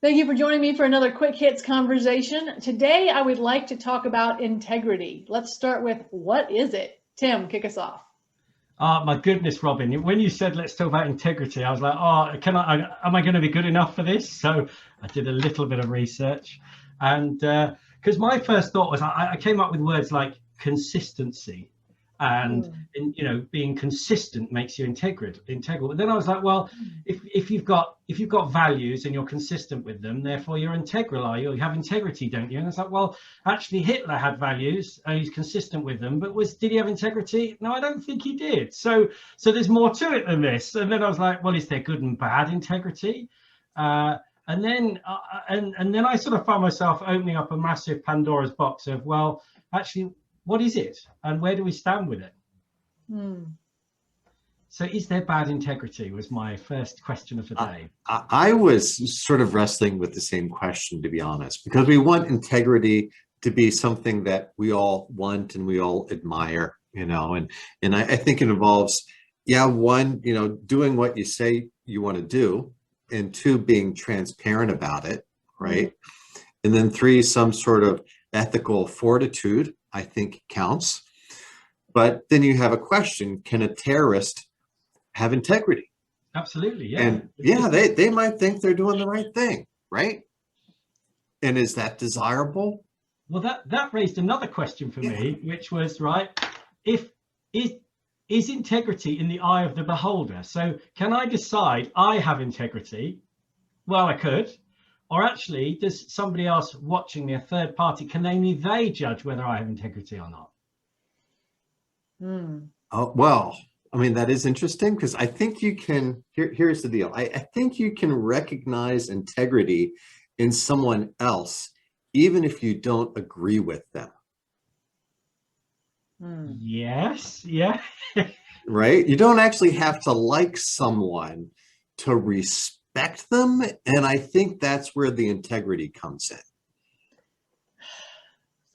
Thank you for joining me for another Quick Hits conversation. Today, I would like to talk about integrity. Let's start with, what is it? Tim, kick us off. My goodness, Robyn, when you said let's talk about integrity, I was like, am I going to be good enough for this? So I did a little bit of research, and because my first thought was I came up with words like consistency and being consistent makes you integral. But then I was like, well, if you've got values and you're consistent with them, therefore you're integral. You have integrity, don't you? And I was like, well, actually Hitler had values and he's consistent with them, but did he have integrity? No, I don't think he did. So there's more to it than this. And then I was like, well, is there good and bad integrity? And then I sort of found myself opening up a massive Pandora's box of, well, actually, what is it and where do we stand with it? So is there bad integrity was my first question of the day. I was sort of wrestling with the same question, to be honest, because we want integrity to be something that we all want and we all admire, and I think it involves, one, doing what you say you want to do, and two, being transparent about it, right? And then three, some sort of ethical fortitude, I think counts. But then you have a question, can a terrorist have integrity? Absolutely, yeah. And they might think they're doing the right thing, right? And is that desirable? Well, that raised another question for me, which was, right, is integrity in the eye of the beholder? So can I decide I have integrity? Well, I could. Or actually, does somebody else watching me, a third party, can they judge whether I have integrity or not? Oh, well, I mean, that is interesting, because I think you can, here's the deal. I think you can recognize integrity in someone else, even if you don't agree with them. Yes, yeah. Right? You don't actually have to like someone to respect them. And I think that's where the integrity comes in.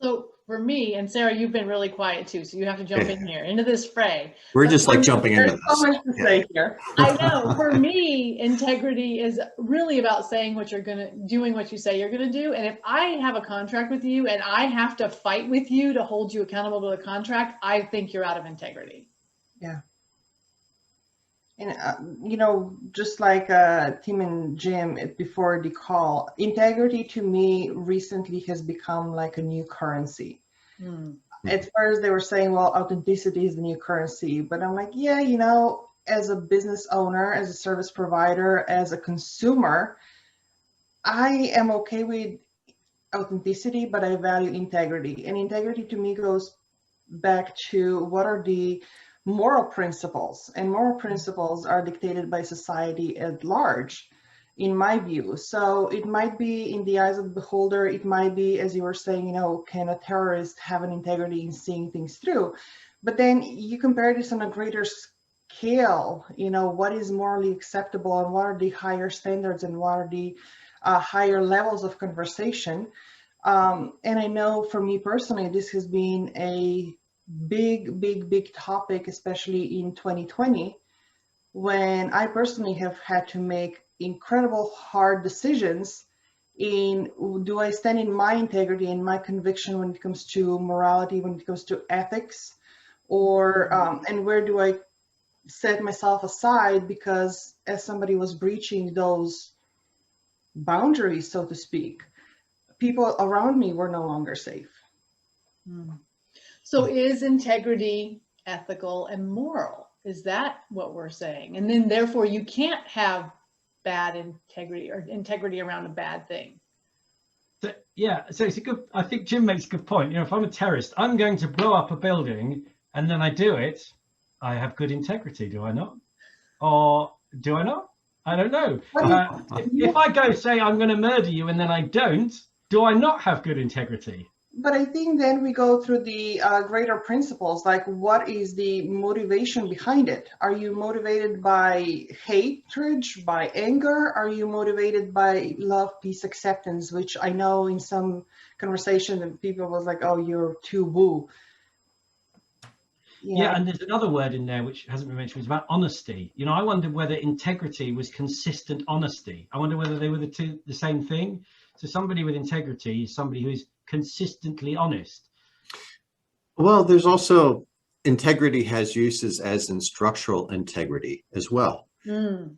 So for me, and Sarah, you've been really quiet too, so you have to jump in here into this fray. We're just like jumping into this. So much to say here. I know. For me, integrity is really about saying what you're doing what you say you're gonna do. And if I have a contract with you and I have to fight with you to hold you accountable to the contract, I think you're out of integrity. Yeah. And, just like Tim and Jim before the call, integrity to me recently has become like a new currency. At first they were saying, well, authenticity is the new currency. But I'm like, as a business owner, as a service provider, as a consumer, I am okay with authenticity, but I value integrity. And integrity to me goes back to what are the moral principles, and moral principles are dictated by society at large, in my view. So it might be in the eyes of the beholder, it might be, as you were saying, can a terrorist have an integrity in seeing things through? But then you compare this on a greater scale, what is morally acceptable and what are the higher standards and what are the higher levels of conversation. And I know for me personally, this has been a big topic, especially in 2020, when I personally have had to make incredible hard decisions in, do I stand in my integrity and my conviction when it comes to morality, when it comes to ethics, or and where do I set myself aside because as somebody was breaching those boundaries, so to speak, people around me were no longer safe. So is integrity ethical and moral? Is that what we're saying? And then therefore you can't have bad integrity or integrity around a bad thing. So it's a good, I think Jim makes a good point. If I'm a terrorist, I'm going to blow up a building and then I do it, I have good integrity, do I not? Or do I not? I don't know. If I go say I'm going to murder you and then I don't, do I not have good integrity? But I think then we go through the greater principles, like what is the motivation behind it? Are you motivated by hatred, by anger? Are you motivated by love, peace, acceptance, which I know in some conversation people was like, oh, you're too woo. Yeah, and there's another word in there which hasn't been mentioned, it's about honesty. You know, I wondered whether integrity was consistent honesty. I wonder whether they were the same thing. So somebody with integrity is somebody who is consistently honest. Well, there's also integrity has uses as in structural integrity as well,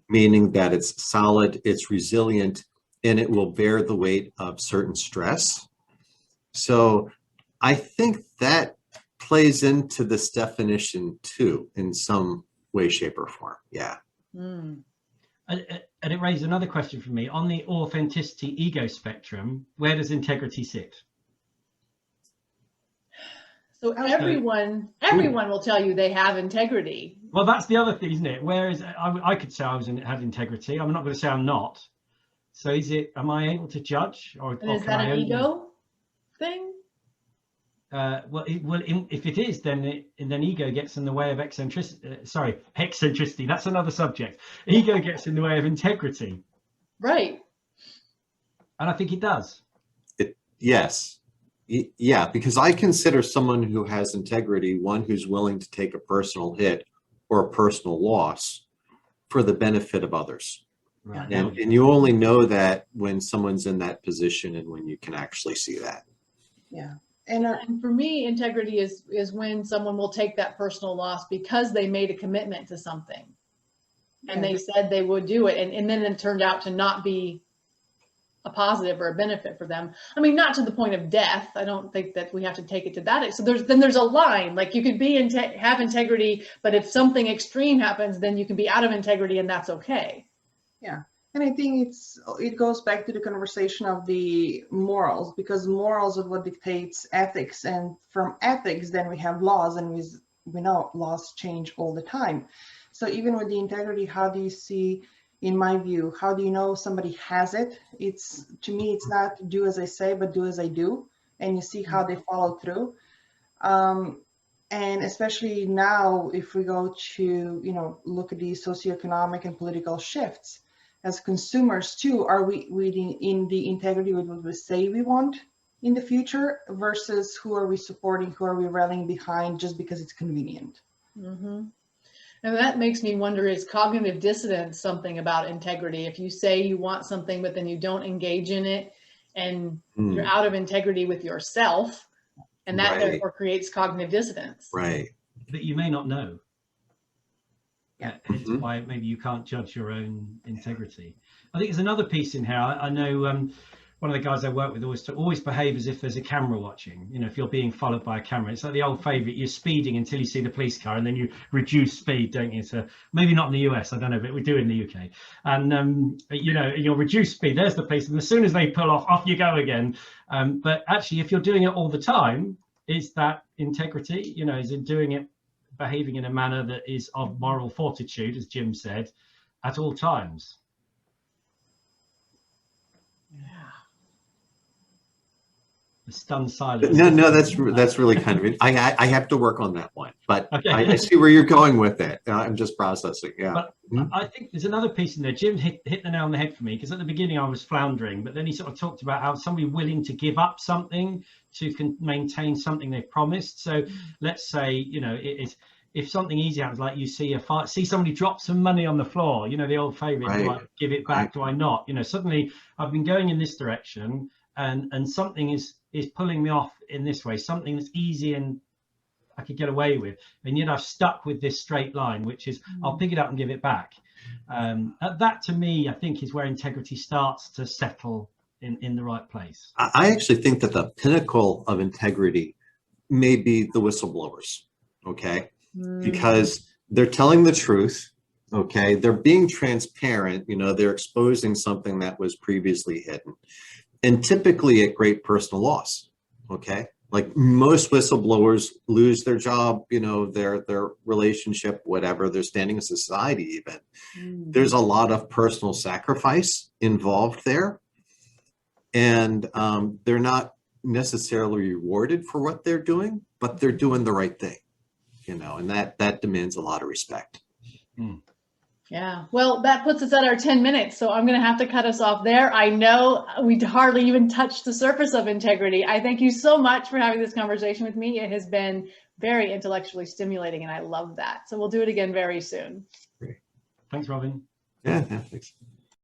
meaning that it's solid, it's resilient, and it will bear the weight of certain stress. So I think that plays into this definition too, in some way, shape, or form. Yeah. And it raised another question for me. On the authenticity ego spectrum, where does integrity sit? So everyone will tell you they have integrity. Well, that's the other thing, isn't it? Whereas I could say had integrity. I'm not going to say I'm not. So am I able to judge? Or is that an ego thing? If it is, then ego gets in the way of eccentricity. That's another subject. Ego gets in the way of integrity. Right. And I think it does. Yes. Yeah, because I consider someone who has integrity one who's willing to take a personal hit or a personal loss for the benefit of others. Right. And you only know that when someone's in that position and when you can actually see that. Yeah. And for me, integrity is when someone will take that personal loss because they made a commitment to something and they said they would do it. And then it turned out to not be a positive or a benefit for them. I mean, not to the point of death. I don't think that we have to take it to that. So there's a line, like you could have integrity, but if something extreme happens, then you can be out of integrity and that's okay. Yeah. And I think it goes back to the conversation of the morals, because morals are what dictates ethics, and from ethics then we have laws, and we know laws change all the time. So even with the integrity, how do you see, in my view, how do you know somebody has it? To me, it's not do as I say, but do as I do, and you see how they follow through. And especially now, if we go to look at the socioeconomic and political shifts. As consumers too, are we in the integrity with what we say we want in the future versus who are we supporting, who are we rallying behind just because it's convenient? Mm-hmm. And that makes me wonder, is cognitive dissonance something about integrity? If you say you want something, but then you don't engage in it and you're out of integrity with yourself, and that therefore creates cognitive dissonance. Right. But you may not know. Yeah. It's why maybe you can't judge your own integrity. I think there's another piece in here. I know one of the guys I work with always behave as if there's a camera watching. If you're being followed by a camera, it's like the old favorite, you're speeding until you see the police car and then you reduce speed, don't you? So maybe not in the US, I don't know, but we do in the UK. And you'll reduce speed, there's the police, and as soon as they pull off you go again. But actually, if you're doing it all the time, is that integrity? Is it doing it, behaving in a manner that is of moral fortitude, as Jim said, at all times? Yeah. The stunned silence. No, that's really kind of. I have to work on that one, but okay. I see where you're going with it. I'm just processing. Yeah. But I think there's another piece in there. Jim hit the nail on the head for me, because at the beginning I was floundering, but then he sort of talked about how somebody willing to give up something to maintain something they've promised. So let's say if something easy happens, like you see somebody drop some money on the floor, the old favorite, right. Do I give it back? Do I not? Suddenly I've been going in this direction and something is pulling me off in this way, something that's easy and I could get away with, and yet I've stuck with this straight line, which is I'll pick it up and give it back. That to me, I think, is where integrity starts to settle in the right place. I actually think that the pinnacle of integrity may be the whistleblowers. Okay. Because they're telling the truth, okay? They're being transparent, they're exposing something that was previously hidden, and typically at great personal loss, okay? Like most whistleblowers lose their job, their relationship, whatever, their standing in society even. There's a lot of personal sacrifice involved there, and they're not necessarily rewarded for what they're doing, but they're doing the right thing. And that demands a lot of respect. Yeah, well, that puts us at our 10 minutes, so I'm going to have to cut us off there. I know we hardly even touched the surface of integrity. I thank you so much for having this conversation with me. It has been very intellectually stimulating, and I love that. So we'll do it again very soon. Thanks, Robyn. Yeah, thanks.